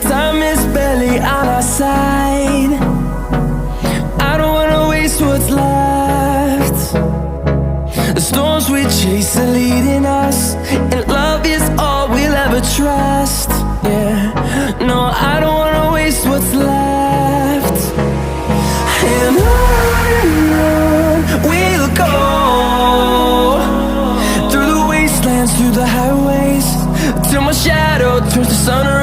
Time is barely on our side. I don't wanna waste what's left. The storms we chase are leading us, and love is all we'll ever trust. Yeah, no, I don't wanna waste what's left. And on we'll go, through the wastelands, through the highways, till my shadow turns to sun rays.